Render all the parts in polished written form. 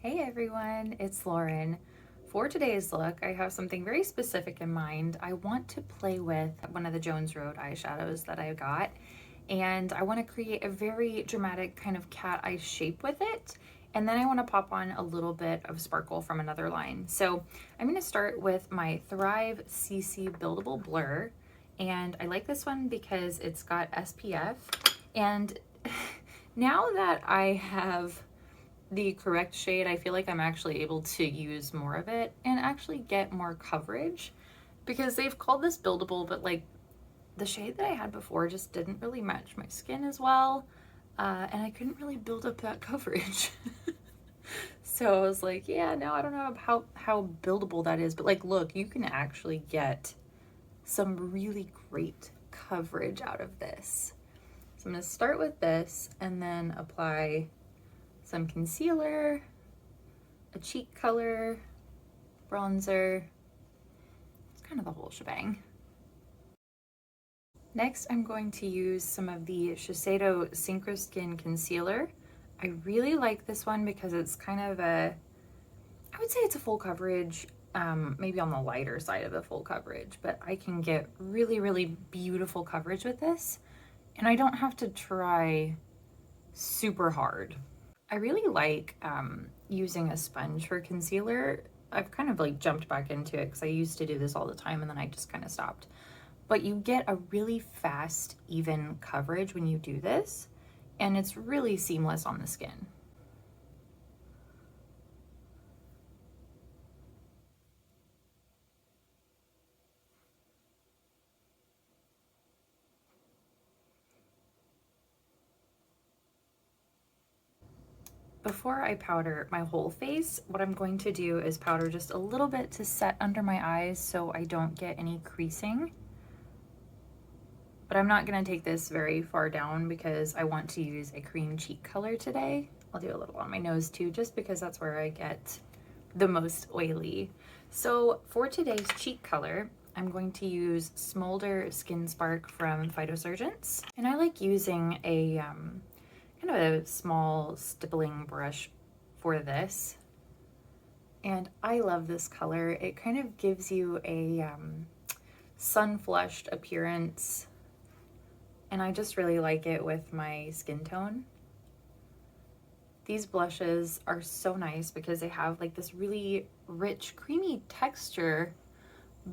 Hey everyone, it's Lauren. For today's look, I have something very specific in mind. I want to play with one of the Jones Road eyeshadows that I got, and I want to create a very dramatic kind of cat eye shape with it. And then I want to pop on a little bit of sparkle from another line. So I'm going to start with my Thrive CC Buildable Blur. And I like this one because it's got SPF. And now that I have the correct shade, I feel like I'm actually able to use more of it and actually get more coverage, because they've called this buildable, but like the shade that I had before just didn't really match my skin as well, and I couldn't really build up that coverage. So I was like, yeah, no, I don't know how buildable that is, but like, look, you can actually get some really great coverage out of this. So I'm going to start with this and then apply some concealer, a cheek color, bronzer. It's kind of the whole shebang. Next, I'm going to use some of the Shiseido Synchro Skin Concealer. I really like this one because it's kind of I would say it's a full coverage, maybe on the lighter side of the full coverage, but I can get really, really beautiful coverage with this, and I don't have to try super hard. I really like using a sponge for concealer. I've kind of like jumped back into it because I used to do this all the time and then I just kind of stopped. But you get a really fast, even coverage when you do this, and it's really seamless on the skin. Before I powder my whole face, what I'm going to do is powder just a little bit to set under my eyes so I don't get any creasing. But I'm not going to take this very far down because I want to use a cream cheek color today. I'll do a little on my nose too, just because that's where I get the most oily. So for today's cheek color, I'm going to use Smolder Skin Spark from Phytosurgence. And I like using a kind of a small stippling brush for this. And I love this color. It kind of gives you a sun-flushed appearance, and I just really like it with my skin tone. These blushes are so nice because they have like this really rich, creamy texture,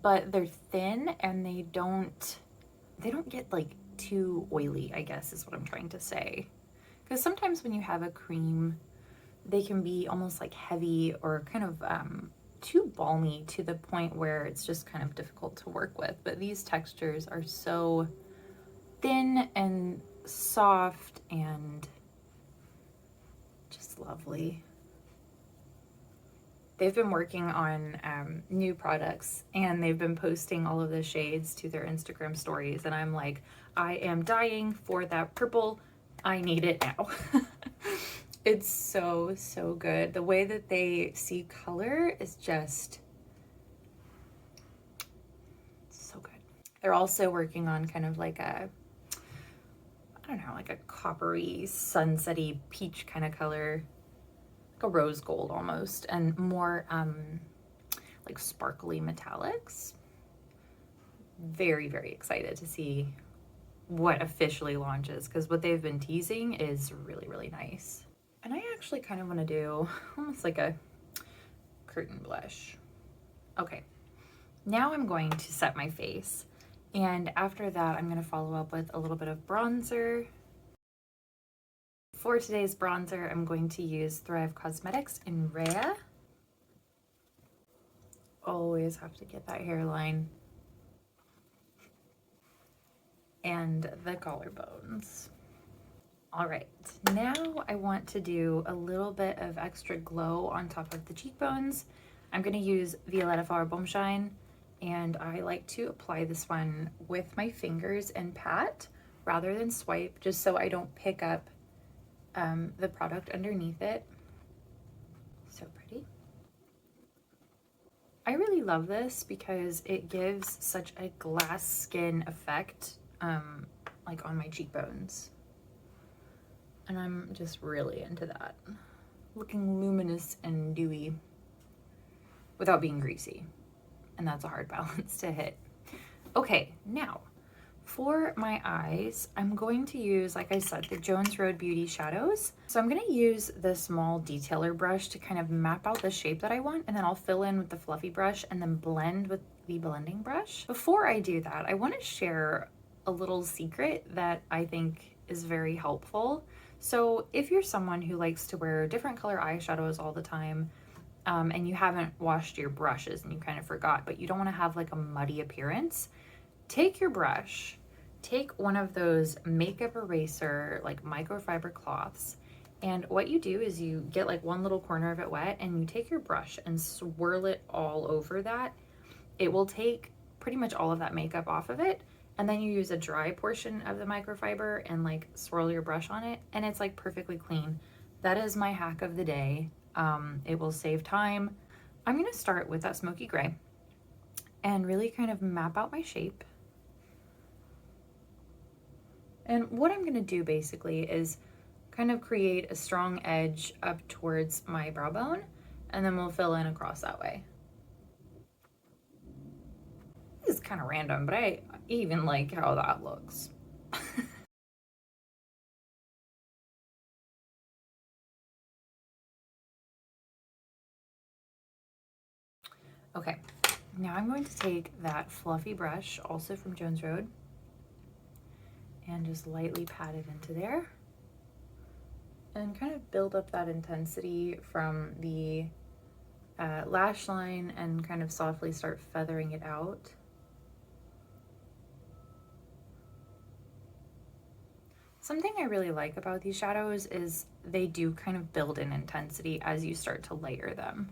but they're thin and they don't get like too oily, I guess is what I'm trying to say. Because sometimes when you have a cream, they can be almost like heavy or kind of too balmy to the point where it's just kind of difficult to work with. But these textures are so thin and soft and just lovely. They've been working on new products, and they've been posting all of the shades to their Instagram stories, and I'm like, I am dying for that purple. I need it now. It's so, so good. The way that they see color is just so good. They're also working on kind of like I don't know, like a coppery, sunsetty peach kind of color, like a rose gold almost, and more like sparkly metallics. Very, very excited to see what officially launches, because what they've been teasing is really, really nice. And I actually kind of want to do almost like a curtain blush. Okay, now I'm going to set my face, and after that I'm going to follow up with a little bit of bronzer. For today's bronzer, I'm going to use Thrive Causemetics in Rhea. Always have to get that hairline and the collarbones. All right, now I want to do a little bit of extra glow on top of the cheekbones. I'm going to use Violetta Flower Baume Shine, and I like to apply this one with my fingers and pat rather than swipe, just so I don't pick up the product underneath it. So pretty. I really love this because it gives such a glass skin effect, like on my cheekbones. And I'm just really into that. looking luminous and dewy without being greasy. And that's a hard balance to hit. Okay, now for my eyes, I'm going to use, like I said, the Jones Road Beauty Shadows. So I'm going to use the small detailer brush to kind of map out the shape that I want, and then I'll fill in with the fluffy brush and then blend with the blending brush. Before I do that, I want to share a little secret that I think is very helpful. So if you're someone who likes to wear different color eyeshadows all the time, and you haven't washed your brushes and you kind of forgot, but you don't want to have like a muddy appearance, take your brush, take one of those makeup eraser like microfiber cloths, and what you do is you get like one little corner of it wet and you take your brush and swirl it all over that. It will take pretty much all of that makeup off of it, and then you use a dry portion of the microfiber and like swirl your brush on it, and it's like perfectly clean. That is my hack of the day. It will save time. I'm gonna start with that smoky gray and really kind of map out my shape. And what I'm gonna do basically is kind of create a strong edge up towards my brow bone, and then we'll fill in across that way. This is kind of random, but I even like how that looks. Okay, now I'm going to take that fluffy brush, also from Jones Road, and just lightly pat it into there and kind of build up that intensity from the lash line and kind of softly start feathering it out. Something I really like about these shadows is they do kind of build in intensity as you start to layer them.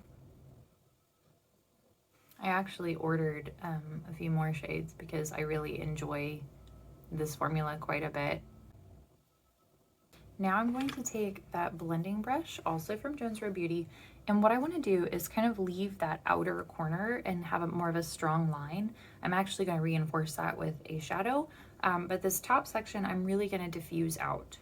I actually ordered a few more shades because I really enjoy this formula quite a bit. Now I'm going to take that blending brush, also from Jones Road Beauty, and what I want to do is kind of leave that outer corner and have a more of a strong line. I'm actually going to reinforce that with a shadow, but this top section I'm really going to diffuse out.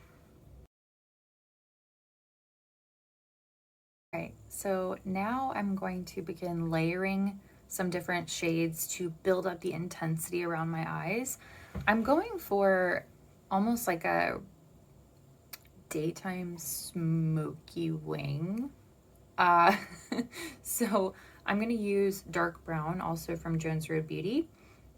All right, so now I'm going to begin layering some different shades to build up the intensity around my eyes. I'm going for almost like a daytime smoky wing. So I'm going to use dark brown, also from Jones Road Beauty,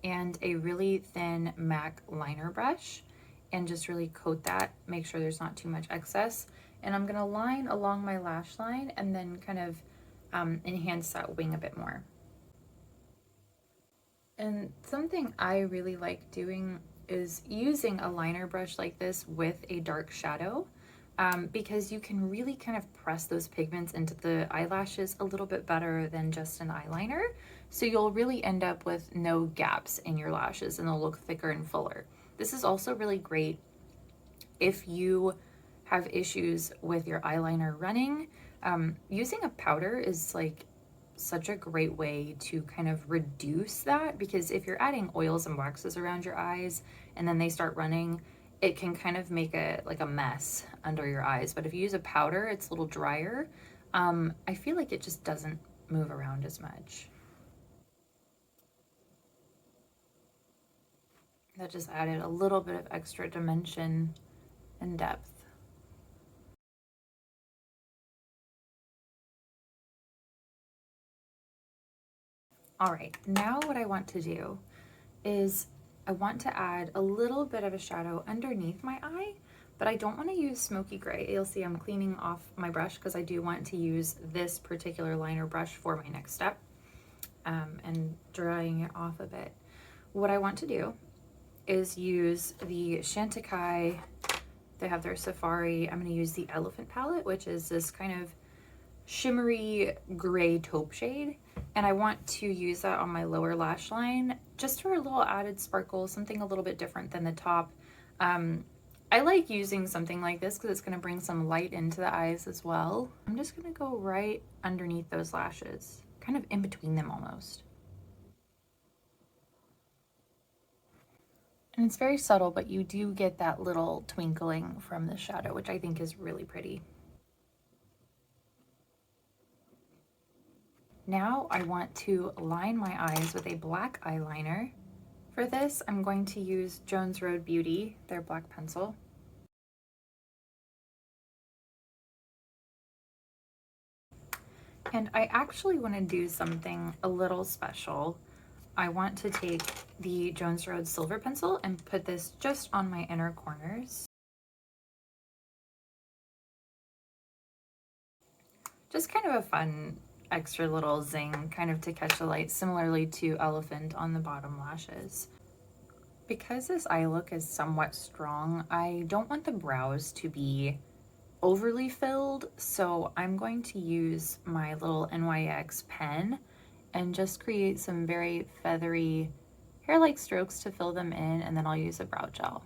and a really thin MAC liner brush, and just really coat that, make sure there's not too much excess. And I'm going to line along my lash line and then kind of enhance that wing a bit more. And something I really like doing is using a liner brush like this with a dark shadow, because you can really kind of press those pigments into the eyelashes a little bit better than just an eyeliner. So you'll really end up with no gaps in your lashes and they'll look thicker and fuller. This is also really great if you have issues with your eyeliner running. Using a powder is like such a great way to kind of reduce that, because if you're adding oils and waxes around your eyes and then they start running, it can kind of make a like a mess under your eyes. But if you use a powder, it's a little drier. I feel like it just doesn't move around as much. That just added a little bit of extra dimension and depth. All right, now what I want to do is I want to add a little bit of a shadow underneath my eye, but I don't want to use smoky gray. You'll see I'm cleaning off my brush because I do want to use this particular liner brush for my next step, and drying it off a bit. What I want to do is use the Chantecaille. They have their Safari. I'm going to use the Elephant palette, which is this kind of shimmery gray taupe shade, and I want to use that on my lower lash line just for a little added sparkle, something a little bit different than the top. I like using something like this because it's going to bring some light into the eyes as well. I'm just going to go right underneath those lashes, kind of in between them almost. And it's very subtle, but you do get that little twinkling from the shadow, which I think is really pretty. Now I want to line my eyes with a black eyeliner. For this, I'm going to use Jones Road Beauty, their black pencil. And I actually want to do something a little special. I want to take the Jones Road Silver Pencil and put this just on my inner corners. Just kind of a fun extra little zing, kind of to catch the light, similarly to Elephant on the bottom lashes. Because this eye look is somewhat strong, I don't want the brows to be overly filled, so I'm going to use my little NYX pen and just create some very feathery hair-like strokes to fill them in, and then I'll use a brow gel.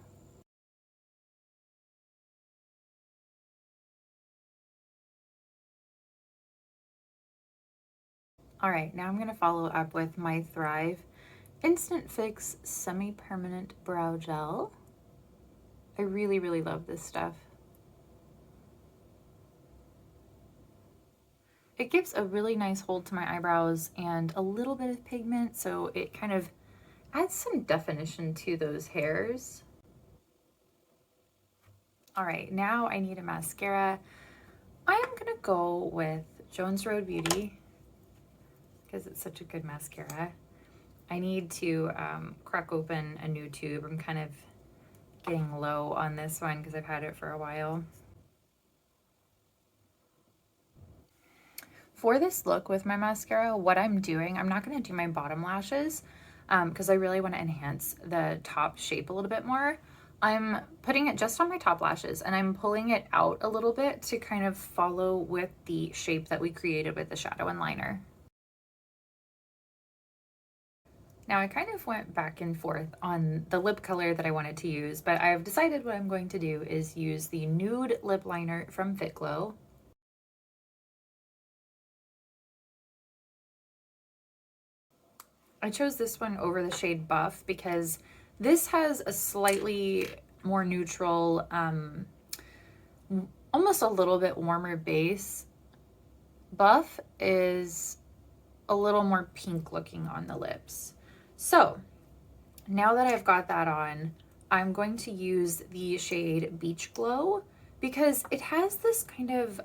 All right, now I'm gonna follow up with my Thrive Instant Fix Semi-Permanent Brow Gel. I really, really love this stuff. It gives a really nice hold to my eyebrows and a little bit of pigment, so it kind of adds some definition to those hairs. All right, now I need a mascara. I am gonna go with Jones Road Beauty because it's such a good mascara. I need to crack open a new tube. I'm kind of getting low on this one because I've had it for a while. For this look with my mascara, what I'm doing, I'm not going to do my bottom lashes because I really want to enhance the top shape a little bit more. I'm putting it just on my top lashes and I'm pulling it out a little bit to kind of follow with the shape that we created with the shadow and liner. Now I kind of went back and forth on the lip color that I wanted to use, but I've decided what I'm going to do is use the Nude lip liner from Fitglow. I chose this one over the shade Buff because this has a slightly more neutral, almost a little bit warmer base. Buff is a little more pink looking on the lips. So now that I've got that on, I'm going to use the shade Beach Glow because it has this kind of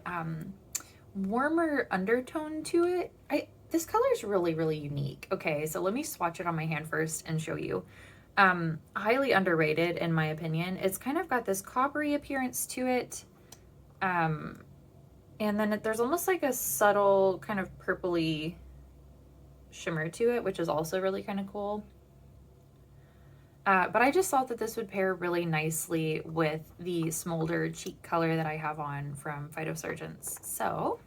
warmer undertone to it. This color is really, really unique. Okay, so let me swatch it on my hand first and show you. Highly underrated in my opinion. It's kind of got this coppery appearance to it. And then there's almost like a subtle kind of purpley shimmer to it, which is also really kind of cool. But I just thought that this would pair really nicely with the Smolder cheek color that I have on from Phytosurgence. So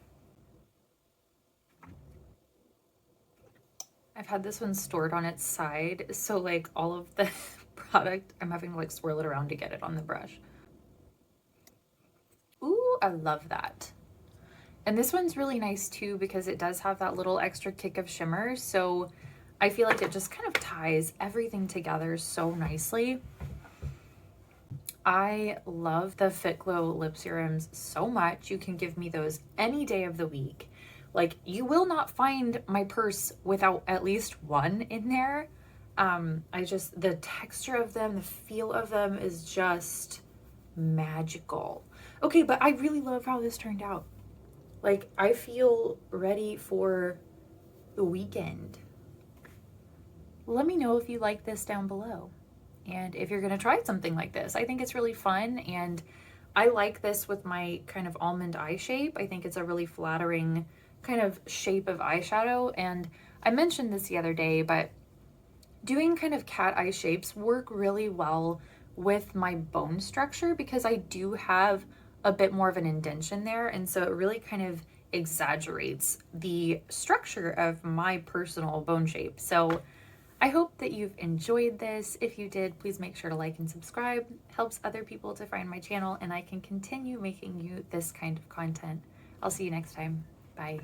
I've had this one stored on its side, so like all of the product, I'm having to like swirl it around to get it on the brush. Ooh, I love that. And this one's really nice too because it does have that little extra kick of shimmer, so I feel like it just kind of ties everything together so nicely. I love the Fitglow lip serums so much. You can give me those any day of the week. Like, you will not find my purse without at least one in there. The texture of them, the feel of them is just magical. Okay, but I really love how this turned out. Like, I feel ready for the weekend. Let me know if you like this down below. And if you're gonna try something like this, I think it's really fun. And I like this with my kind of almond eye shape. I think it's a really flattering kind of shape of eyeshadow. And I mentioned this the other day, but doing kind of cat eye shapes work really well with my bone structure because I do have a bit more of an indentation there. And so it really kind of exaggerates the structure of my personal bone shape. So I hope that you've enjoyed this. If you did, please make sure to like and subscribe. It helps other people to find my channel and I can continue making you this kind of content. I'll see you next time. Bye.